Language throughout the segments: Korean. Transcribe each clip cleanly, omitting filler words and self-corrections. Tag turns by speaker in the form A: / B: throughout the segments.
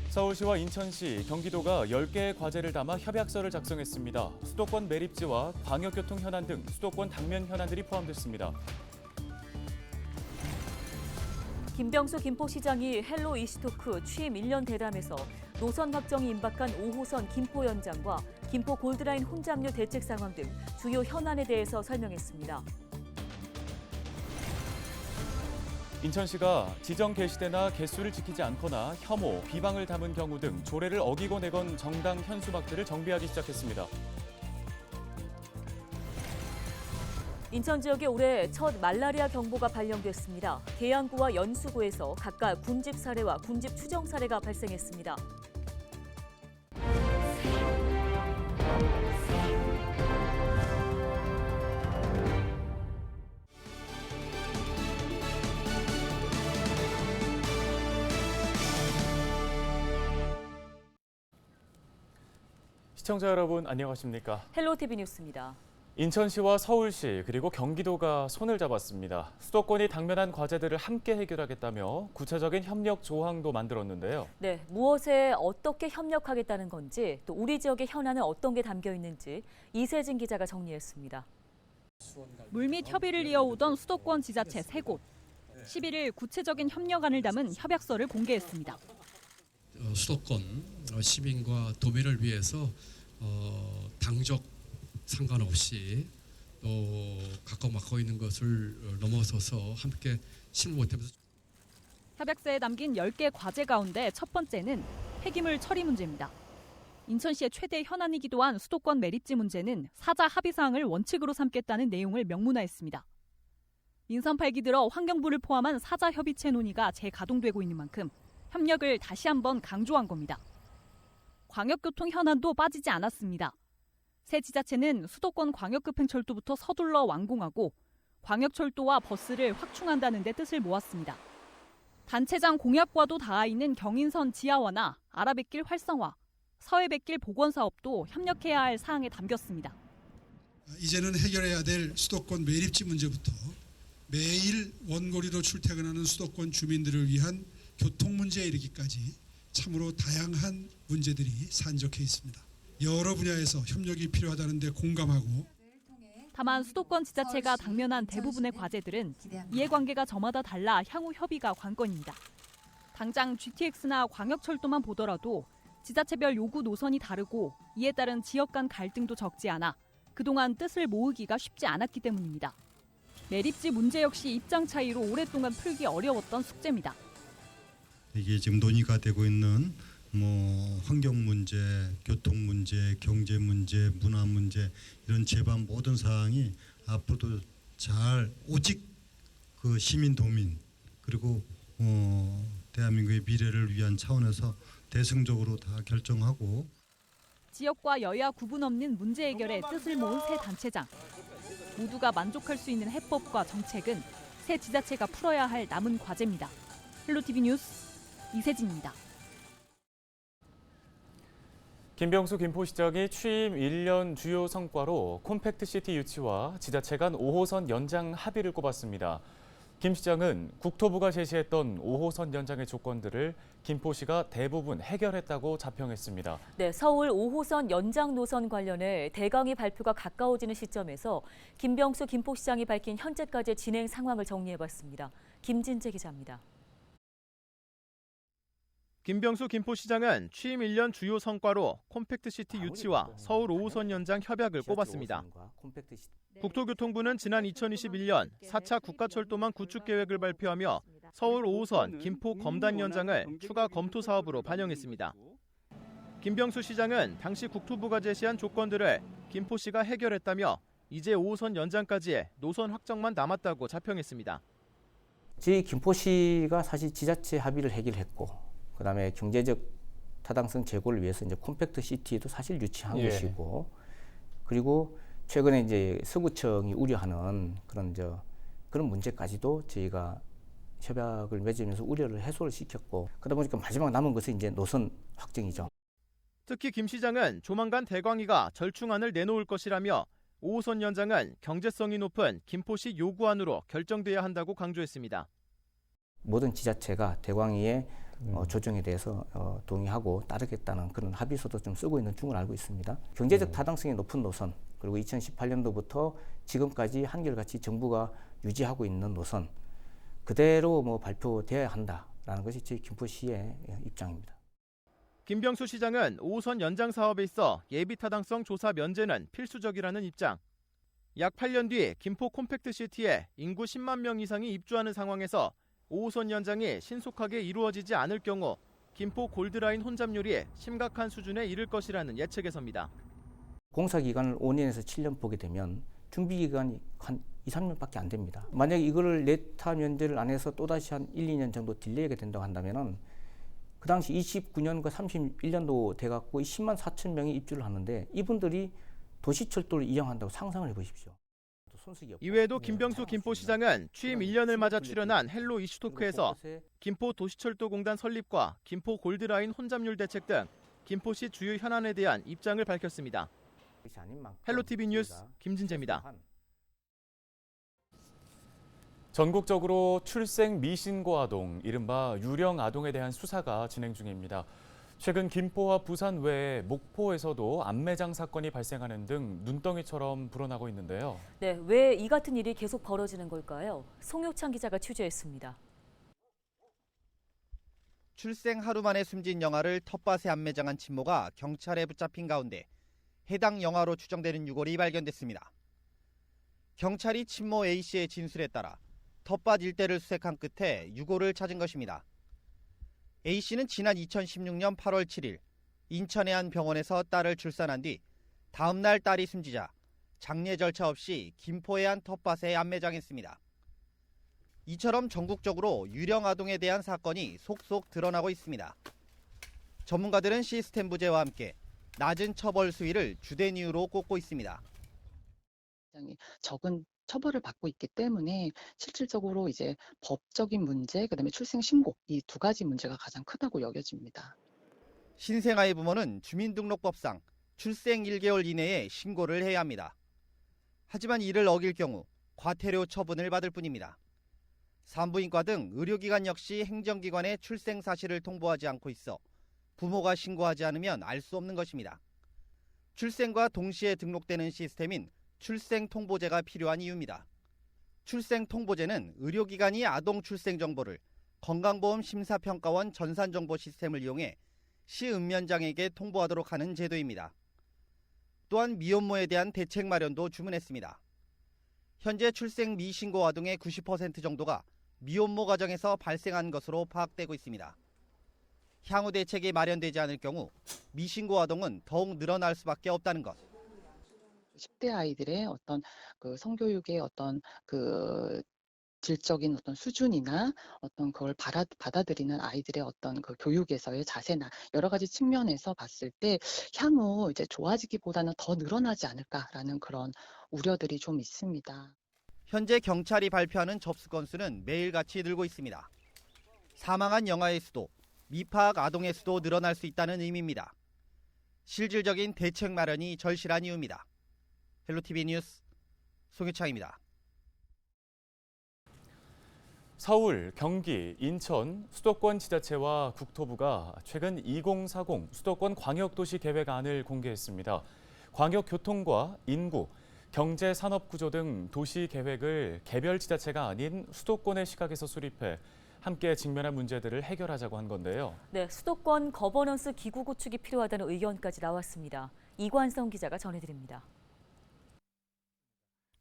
A: 서울시와 인천시, 경기도가 10개의 과제를 담아 협약서를 작성했습니다. 수도권 매립지와 광역교통 현안 등 수도권 당면 현안들이 포함됐습니다.
B: 김병수 김포시장이 헬로 이스토크 취임 1년 대담에서 노선 확정이 임박한 5호선 김포 연장과 김포 골드라인 혼잡료 대책 상황 등 주요 현안에 대해서 설명했습니다.
A: 인천시가 지정 게시대나 개수를 지키지 않거나 혐오, 비방을 담은 경우 등 조례를 어기고 내건 정당 현수막들을 정비하기 시작했습니다.
B: 인천 지역에 올해 첫 말라리아 경보가 발령됐습니다. 계양구와 연수구에서 각각 군집 사례와 군집 추정 사례가 발생했습니다.
A: 시청자 여러분 안녕하십니까?
B: 헬로티비 뉴스입니다.
A: 인천시와 서울시 그리고 경기도가 손을 잡았습니다. 수도권이 당면한 과제들을 함께 해결하겠다며 구체적인 협력 조항도 만들었는데요.
B: 네, 무엇에 어떻게 협력하겠다는 건지 또 우리 지역의 현안은 어떤 게 담겨 있는지 이세진 기자가 정리했습니다.
C: 물밑 협의를 이어오던 수도권 지자체 3곳. 11일 구체적인 협력안을 담은 협약서를 공개했습니다.
D: 수도권 시민과 도민을 위해서 당적 상관없이 또 갖고 맡고 있는 것을 넘어서서 함께 실무 보태면서
C: 협약서에 담긴 10개 과제 가운데 첫 번째는 폐기물 처리 문제입니다. 인천시의 최대 현안이기도 한 수도권 매립지 문제는 사자 합의 사항을 원칙으로 삼겠다는 내용을 명문화했습니다. 민선 8기 들어 환경부를 포함한 사자 협의체 논의가 재가동되고 있는 만큼 협력을 다시 한번 강조한 겁니다. 광역교통 현안도 빠지지 않았습니다. 새 지자체는 수도권 광역급행철도부터 서둘러 완공하고 광역철도와 버스를 확충한다는 데 뜻을 모았습니다. 단체장 공약과도 닿아 있는 경인선 지하화나 아라뱃길 활성화, 서해뱃길 복원 사업도 협력해야 할 사항에 담겼습니다.
E: 이제는 해결해야 될 수도권 매립지 문제부터 매일 원거리로 출퇴근하는 수도권 주민들을 위한 교통 문제에 이르기까지 참으로 다양한 문제들이 산적해 있습니다. 여러 분야에서 협력이 필요하다는 데 공감하고
C: 다만 수도권 지자체가 당면한 대부분의 과제들은 이해관계가 저마다 달라 향후 협의가 관건입니다. 당장 GTX나 광역철도만 보더라도 지자체별 요구 노선이 다르고 이에 따른 지역 간 갈등도 적지 않아 그동안 뜻을 모으기가 쉽지 않았기 때문입니다. 매립지 문제 역시 입장 차이로 오랫동안 풀기 어려웠던 숙제입니다.
F: 이게 지금 논의가 되고 있는 환경 문제, 교통 문제, 경제 문제, 문화 문제 이런 제반 모든 사항이 앞으로도 잘 오직 그 시민 도민 그리고 대한민국의 미래를 위한 차원에서 대승적으로 다 결정하고
C: 지역과 여야 구분 없는 문제 해결에 뜻을 모은 새 단체장. 모두가 만족할 수 있는 해법과 정책은 새 지자체가 풀어야 할 남은 과제입니다. 헬로티비 뉴스 이세진입니다.
A: 김병수 김포시장이 취임 1년 주요 성과로 콤팩트시티 유치와 지자체 간 5호선 연장 합의를 꼽았습니다. 김 시장은 국토부가 제시했던 5호선 연장의 조건들을 김포시가 대부분 해결했다고 자평했습니다.
B: 네, 서울 5호선 연장 노선 관련해 대강의 발표가 가까워지는 시점에서 김병수 김포시장이 밝힌 현재까지의 진행 상황을 정리해봤습니다. 김진재 기자입니다.
G: 김병수 김포시장은 취임 1년 주요 성과로 콤팩트시티 유치와 서울 5호선 연장 협약을 꼽았습니다. 국토교통부는 지난 2021년 4차 국가철도망 구축 계획을 발표하며 서울 5호선 김포 검단 연장을 추가 검토 사업으로 반영했습니다. 김병수 시장은 당시 국토부가 제시한 조건들을 김포시가 해결했다며 이제 5호선 연장까지의 노선 확정만 남았다고 자평했습니다.
H: 저희 김포시가 사실 지자체 합의를 해결했고 그다음에 경제적 타당성 제고를 위해서 이제 콤팩트 시티도 사실 유치한 것이고 그리고 최근에 이제 서구청이 우려하는 그런 문제까지도 저희가 협약을 맺으면서 우려를 해소를 시켰고 그러다 보니까 마지막 남은 것은 이제 노선 확정이죠.
G: 특히 김 시장은 조만간 대광위가 절충안을 내놓을 것이라며 5호선 연장은 경제성이 높은 김포시 요구안으로 결정돼야 한다고 강조했습니다.
H: 모든 지자체가 대광위의 조정에 대해서 동의하고 따르겠다는 그런 합의서도 좀 쓰고 있는 중을 알고 있습니다. 경제적 타당성이 높은 노선, 그리고 2018년도부터 지금까지 한결같이 정부가 유지하고 있는 노선 그대로 발표돼야 한다라는 것이 저희 김포시의 입장입니다.
G: 김병수 시장은 5호선 연장 사업에 있어 예비 타당성 조사 면제는 필수적이라는 입장. 약 8년 뒤 김포 콤팩트시티에 인구 10만 명 이상이 입주하는 상황에서 5호선 연장이 신속하게 이루어지지 않을 경우 김포 골드라인 혼잡률이 심각한 수준에 이를 것이라는 예측에 섭니다.
H: 공사 기간을 5년에서 7년 보게 되면 준비 기간이 한 2, 3년밖에 안 됩니다. 만약에 이거를 내타 면제를 안 해서 또다시 한 1, 2년 정도 딜레이가 된다고 한다면은 그 당시 29년과 31년도 돼갖고 10만 4천 명이 입주를 하는데 이분들이 도시철도를 이용한다고 상상을 해보십시오.
G: 이외에도 김병수 김포시장은 취임 1년을 맞아 출연한 헬로 이슈토크에서 김포 도시철도공단 설립과 김포 골드라인 혼잡률 대책 등 김포시 주요 현안에 대한 입장을 밝혔습니다. 헬로티비 뉴스 김진재입니다.
A: 전국적으로 출생 미신고 아동, 이른바 유령 아동에 대한 수사가 진행 중입니다. 최근 김포와 부산 외에 목포에서도 암매장 사건이 발생하는 등 눈덩이처럼 불어나고 있는데요.
B: 네, 왜 이 같은 일이 계속 벌어지는 걸까요? 송효창 기자가 취재했습니다.
I: 출생 하루 만에 숨진 영아를 텃밭에 암매장한 친모가 경찰에 붙잡힌 가운데 해당 영아로 추정되는 유골이 발견됐습니다. 경찰이 친모 A씨의 진술에 따라 텃밭 일대를 수색한 끝에 유골을 찾은 것입니다. A씨는 지난 2016년 8월 7일 인천의 한 병원에서 딸을 출산한 뒤 다음 날 딸이 숨지자 장례 절차 없이 김포의 한 텃밭에 암매장했습니다. 이처럼 전국적으로 유령 아동에 대한 사건이 속속 드러나고 있습니다. 전문가들은 시스템 부재와 함께 낮은 처벌 수위를 주된 이유로 꼽고 있습니다.
J: 굉장히 적은 처벌을 받고 있기 때문에 실질적으로 이제 법적인 문제, 그다음에 출생 신고 이 두 가지 문제가 가장 크다고 여겨집니다.
I: 신생아의 부모는 주민등록법상 출생 1개월 이내에 신고를 해야 합니다. 하지만 이를 어길 경우 과태료 처분을 받을 뿐입니다. 산부인과 등 의료기관 역시 행정기관에 출생 사실을 통보하지 않고 있어 부모가 신고하지 않으면 알 수 없는 것입니다. 출생과 동시에 등록되는 시스템인 출생통보제가 필요한 이유입니다. 출생통보제는 의료기관이 아동 출생 정보를 건강보험심사평가원 전산정보 시스템을 이용해 시읍면장에게 통보하도록 하는 제도입니다. 또한 미혼모에 대한 대책 마련도 주문했습니다. 현재 출생 미신고 아동의 90% 정도가 미혼모 가정에서 발생한 것으로 파악되고 있습니다. 향후 대책이 마련되지 않을 경우 미신고 아동은 더욱 늘어날 수밖에 없다는 것.
J: 10대 아이들의 어떤 그 성교육의 어떤 그 질적인 어떤 수준이나 어떤 그걸 받아들이는 아이들의 어떤 그 교육에서의 자세나 여러 가지 측면에서 봤을 때 향후 이제 좋아지기보다는 더 늘어나지 않을까라는 그런 우려들이 좀 있습니다.
I: 현재 경찰이 발표하는 접수 건수는 매일같이 늘고 있습니다. 사망한 영아의 수도, 미파악 아동의 수도 늘어날 수 있다는 의미입니다. 실질적인 대책 마련이 절실한 이유입니다. 헬로티비 뉴스 송유창입니다.
A: 서울, 경기, 인천, 수도권 지자체와 국토부가 최근 2040 수도권 광역도시 계획안을 공개했습니다. 광역교통과 인구, 경제, 산업 구조 등 도시 계획을 개별 지자체가 아닌 수도권의 시각에서 수립해 함께 직면한 문제들을 해결하자고 한 건데요.
B: 네, 수도권 거버넌스 기구 구축이 필요하다는 의견까지 나왔습니다. 이관성 기자가 전해드립니다.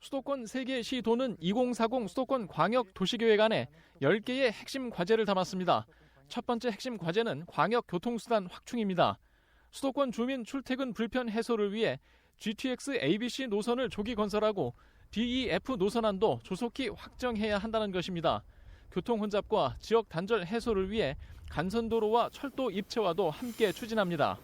K: 수도권 3개 시도는 2040 수도권 광역 도시계획안에 10개의 핵심 과제를 담았습니다. 첫 번째 핵심 과제는 광역 교통수단 확충입니다. 수도권 주민 출퇴근 불편 해소를 위해 GTX ABC 노선을 조기 건설하고 DEF 노선안도 조속히 확정해야 한다는 것입니다. 교통 혼잡과 지역 단절 해소를 위해 간선도로와 철도 입체화도 함께 추진합니다.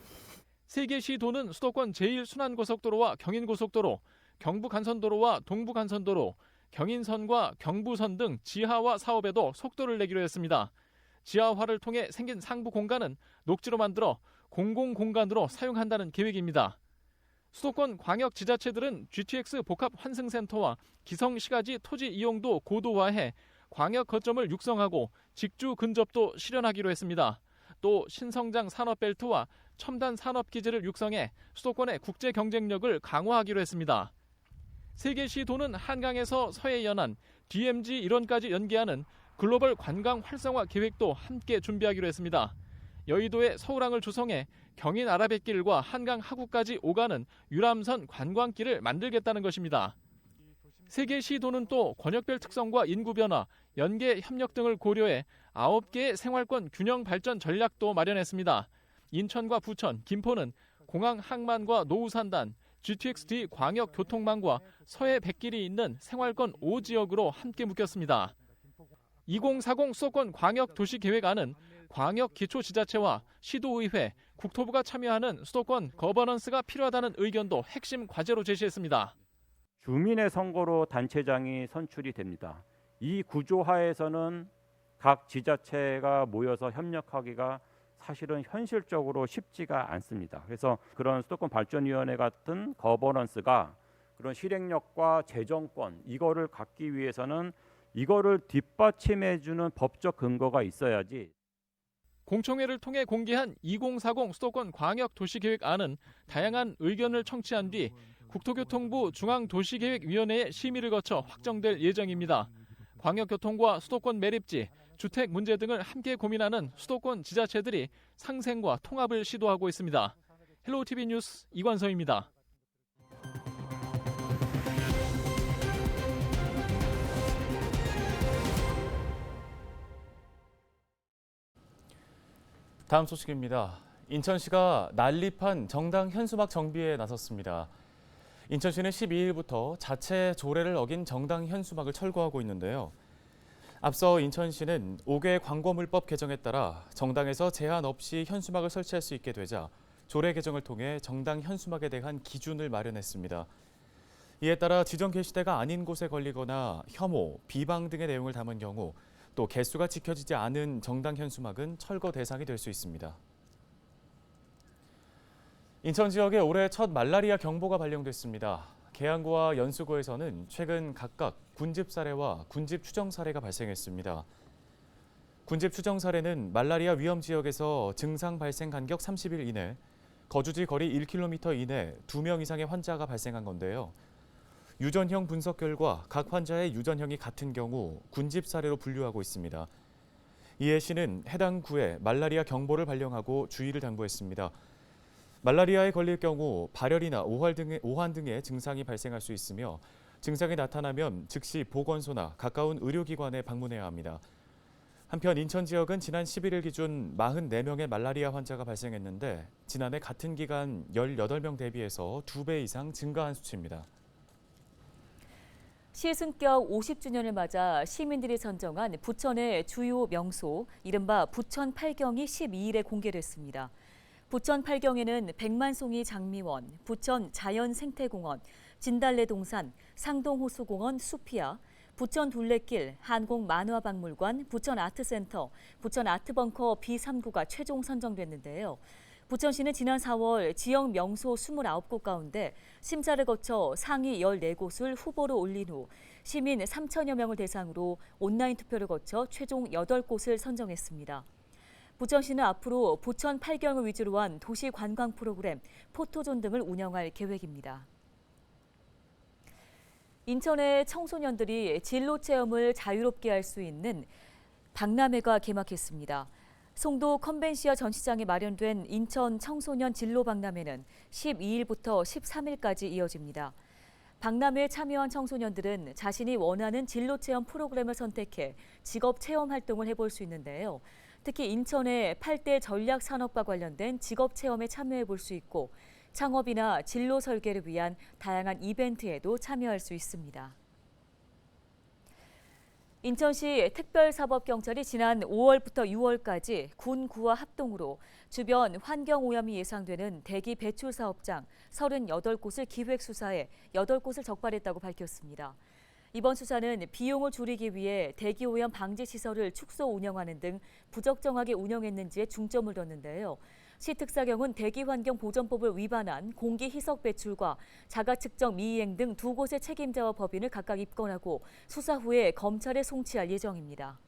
K: 3개 시도는 수도권 제1순환고속도로와 경인고속도로, 경부간선도로와 동부간선도로, 경인선과 경부선 등 지하화 사업에도 속도를 내기로 했습니다. 지하화를 통해 생긴 상부 공간은 녹지로 만들어 공공공간으로 사용한다는 계획입니다. 수도권 광역지자체들은 GTX 복합 환승센터와 기성시가지 토지 이용도 고도화해 광역 거점을 육성하고 직주 근접도 실현하기로 했습니다. 또 신성장 산업벨트와 첨단 산업기지를 육성해 수도권의 국제 경쟁력을 강화하기로 했습니다. 3개 시도는 한강에서 서해 연안, DMZ 일원까지 연계하는 글로벌 관광 활성화 계획도 함께 준비하기로 했습니다. 여의도에 서울항을 조성해 경인 아라뱃길과 한강 하구까지 오가는 유람선 관광길을 만들겠다는 것입니다. 3개 시도는 또 권역별 특성과 인구 변화, 연계 협력 등을 고려해 9개의 생활권 균형 발전 전략도 마련했습니다. 인천과 부천, 김포는 공항 항만과 노후 산단, GTX-D 광역 교통망과 서해 백길이 있는 생활권 5지역으로 함께 묶였습니다. 2040 수도권 광역 도시계획안은 광역 기초지자체와 시도의회, 국토부가 참여하는 수도권 거버넌스가 필요하다는 의견도 핵심 과제로 제시했습니다.
L: 주민의 선거로 단체장이 선출이 됩니다. 이 구조 하에서는 각 지자체가 모여서 협력하기가 사실은 현실적으로 쉽지가 않습니다. 그래서 그런 수도권 발전위원회 같은 거버넌스가 그런 실행력과 재정권 이거를 갖기 위해서는 이거를 뒷받침해주는 법적 근거가 있어야지.
K: 공청회를 통해 공개한 2040 수도권 광역 도시계획안은 다양한 의견을 청취한 뒤 국토교통부 중앙도시계획위원회의 심의를 거쳐 확정될 예정입니다. 광역교통과 수도권 매립지, 주택 문제 등을 함께 고민하는 수도권 지자체들이 상생과 통합을 시도하고 있습니다. 헬로우TV 뉴스 이관서입니다.
A: 다음 소식입니다. 인천시가 난립한 정당 현수막 정비에 나섰습니다. 인천시는 12일부터 자체 조례를 어긴 정당 현수막을 철거하고 있는데요. 앞서 인천시는 5개 광고물법 개정에 따라 정당에서 제한 없이 현수막을 설치할 수 있게 되자 조례 개정을 통해 정당 현수막에 대한 기준을 마련했습니다. 이에 따라 지정 게시대가 아닌 곳에 걸리거나 혐오, 비방 등의 내용을 담은 경우 또 개수가 지켜지지 않은 정당 현수막은 철거 대상이 될 수 있습니다. 인천 지역에 올해 첫 말라리아 경보가 발령됐습니다. 계양구와 연수구에서는 최근 각각 군집 사례와 군집 추정 사례가 발생했습니다. 군집 추정 사례는 말라리아 위험 지역에서 증상 발생 간격 30일 이내, 거주지 거리 1km 이내 2명 이상의 환자가 발생한 건데요. 유전형 분석 결과 각 환자의 유전형이 같은 경우 군집 사례로 분류하고 있습니다. 이에 시는 해당 구에 말라리아 경보를 발령하고 주의를 당부했습니다. 말라리아에 걸릴 경우 발열이나 오한 등의 증상이 발생할 수 있으며 증상이 나타나면 즉시 보건소나 가까운 의료기관에 방문해야 합니다. 한편 인천 지역은 지난 11일 기준 44명의 말라리아 환자가 발생했는데 지난해 같은 기간 18명 대비해서 2배 이상 증가한 수치입니다.
B: 시승격 50주년을 맞아 시민들이 선정한 부천의 주요 명소, 이른바 부천 팔경이 12일에 공개됐습니다. 부천 팔경에는 백만송이 장미원, 부천 자연생태공원, 진달래동산, 상동호수공원 수피아, 부천 둘레길, 한국만화박물관, 부천아트센터, 부천아트벙커 B3구가 최종 선정됐는데요. 부천시는 지난 4월 지역 명소 29곳 가운데 심사를 거쳐 상위 14곳을 후보로 올린 후 시민 3천여 명을 대상으로 온라인 투표를 거쳐 최종 8곳을 선정했습니다. 부천시는 앞으로 부천 팔경을 위주로 한 도시 관광 프로그램, 포토존 등을 운영할 계획입니다. 인천의 청소년들이 진로 체험을 자유롭게 할 수 있는 박람회가 개막했습니다. 송도 컨벤시아 전시장에 마련된 인천 청소년 진로 박람회는 12일부터 13일까지 이어집니다. 박람회에 참여한 청소년들은 자신이 원하는 진로 체험 프로그램을 선택해 직업 체험 활동을 해볼 수 있는데요. 특히 인천의 8대 전략 산업과 관련된 직업 체험에 참여해 볼 수 있고 창업이나 진로 설계를 위한 다양한 이벤트에도 참여할 수 있습니다. 인천시 특별사법경찰이 지난 5월부터 6월까지 군, 구와 합동으로 주변 환경오염이 예상되는 대기 배출 사업장 38곳을 기획 수사해 8곳을 적발했다고 밝혔습니다. 이번 수사는 비용을 줄이기 위해 대기오염 방지 시설을 축소 운영하는 등 부적정하게 운영했는지에 중점을 뒀는데요. 시 특사경은 대기환경보전법을 위반한 공기 희석 배출과 자가 측정 미이행 등 두 곳의 책임자와 법인을 각각 입건하고 수사 후에 검찰에 송치할 예정입니다.